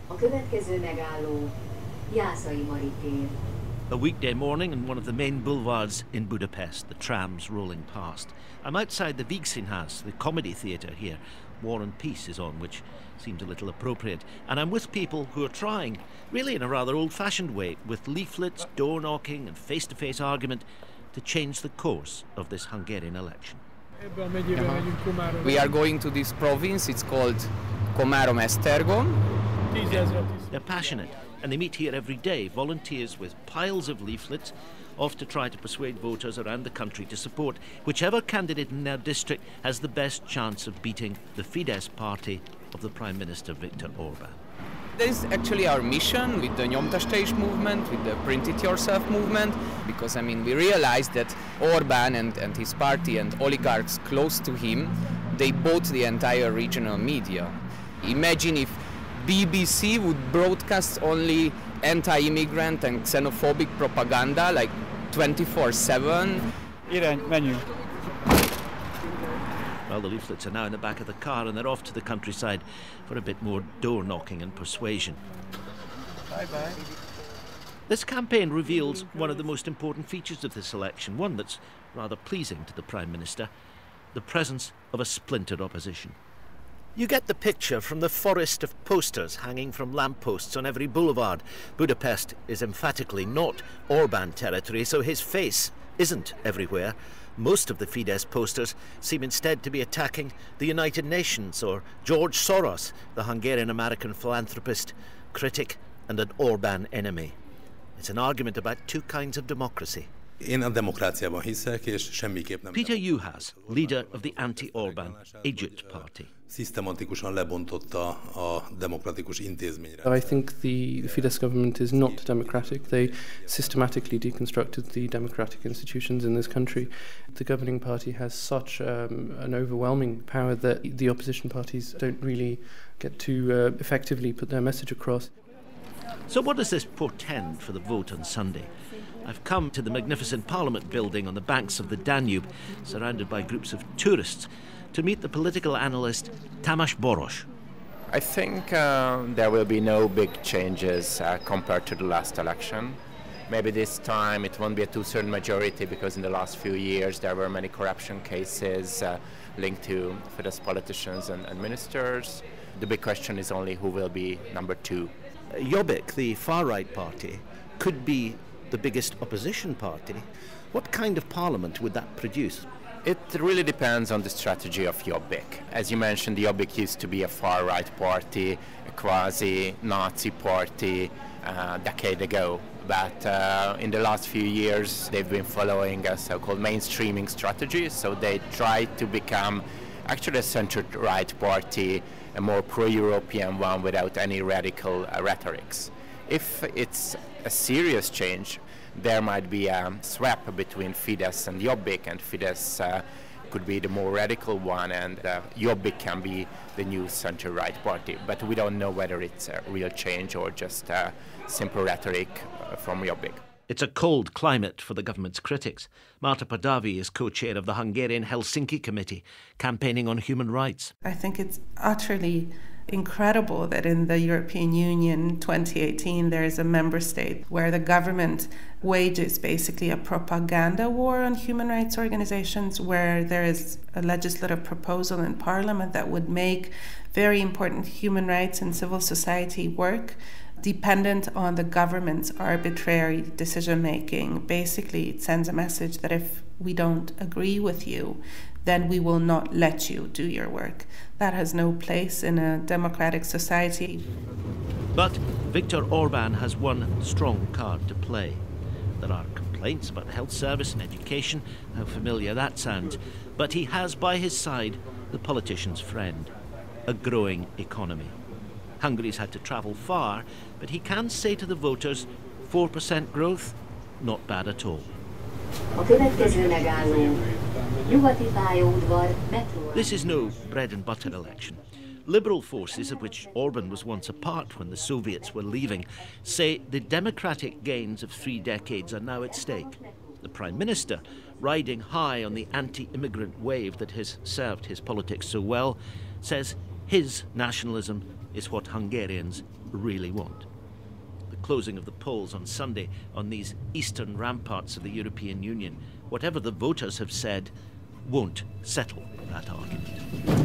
A következő megálló Jászai Mari tér. A weekday morning on one of the main boulevards in Budapest, the trams rolling past. I'm outside the Vígszínház, the comedy theatre here. War and Peace is on, which seems a little appropriate. And I'm with people who are trying, really in a rather old-fashioned way, with leaflets, door-knocking and face-to-face argument, to change the course of this Hungarian election. We are going to this province, it's called Komárom-Esztergom. They're passionate, and they meet here every day, volunteers with piles of leaflets, off to try to persuade voters around the country to support whichever candidate in their district has the best chance of beating the Fidesz party of the Prime Minister Viktor Orbán. That is actually our mission with the Nyomtassteis movement, with the Print It Yourself movement, because we realized that Orbán and his party and oligarchs close to him, they bought the entire regional media. Imagine if BBC would broadcast only anti-immigrant and xenophobic propaganda like 24/7. Irány, menjünk. Well, the leaflets are now in the back of the car and they're off to the countryside for a bit more door-knocking and persuasion. Bye-bye. This campaign reveals one of the most important features of this election, one that's rather pleasing to the Prime Minister, the presence of a splintered opposition. You get the picture from the forest of posters hanging from lampposts on every boulevard. Budapest is emphatically not Orbán territory, so his face isn't everywhere. Most of the Fidesz posters seem instead to be attacking the United Nations or George Soros, the Hungarian-American philanthropist, critic and an Orbán enemy. It's an argument about two kinds of democracy. Én a demokráciában hiszek, és semmiképp nem. Peter Juhász, leader of the anti-Orbán Egypt Party. Szisztematikusan lebontotta a demokratikus intézményre. I think the Fidesz government is not democratic. They systematically deconstructed the democratic institutions in this country. The governing party has such an overwhelming power that the opposition parties don't really get to effectively put their message across. So what does this portend for the vote on Sunday? I've come to the magnificent Parliament building on the banks of the Danube, surrounded by groups of tourists, to meet the political analyst Tamás Boros. I think there will be no big changes compared to the last election. Maybe this time it won't be a two-thirds majority because in the last few years there were many corruption cases linked to Fidesz politicians and ministers. The big question is only who will be number two. Jobbik, the far-right party, could be the biggest opposition party. What kind of parliament would that produce? It really depends on the strategy of Jobbik. As you mentioned, Jobbik used to be a far-right party, a quasi-Nazi party a decade ago. But in the last few years, they've been following a so-called mainstreaming strategy. So they tried to become actually a center-right party, a more pro-European one without any radical rhetorics. If it's a serious change, there might be a swap between Fidesz and Jobbik, and Fidesz could be the more radical one, and Jobbik can be the new center-right party. But we don't know whether it's a real change or just simple rhetoric from Jobbik. It's a cold climate for the government's critics. Marta Pardavi is co-chair of the Hungarian Helsinki Committee, campaigning on human rights. I think it's utterly incredible that in the European Union 2018 there is a member state where the government wages basically a propaganda war on human rights organizations, where there is a legislative proposal in parliament that would make very important human rights and civil society work dependent on the government's arbitrary decision-making. Basically, it sends a message that if we don't agree with you, then we will not let you do your work. That has no place in a democratic society. But Viktor Orbán has one strong card to play. There are complaints about health service and education, how familiar that sounds, but he has by his side the politician's friend, a growing economy. Hungary's had to travel far, but he can say to the voters, 4% growth, not bad at all. This is no bread and butter election. Liberal forces, of which Orbán was once a part when the Soviets were leaving, say the democratic gains of 3 decades are now at stake. The Prime Minister, riding high on the anti-immigrant wave that has served his politics so well, says his nationalism is what Hungarians really want. The closing of the polls on Sunday on these eastern ramparts of the European Union, whatever the voters have said, won't settle that argument.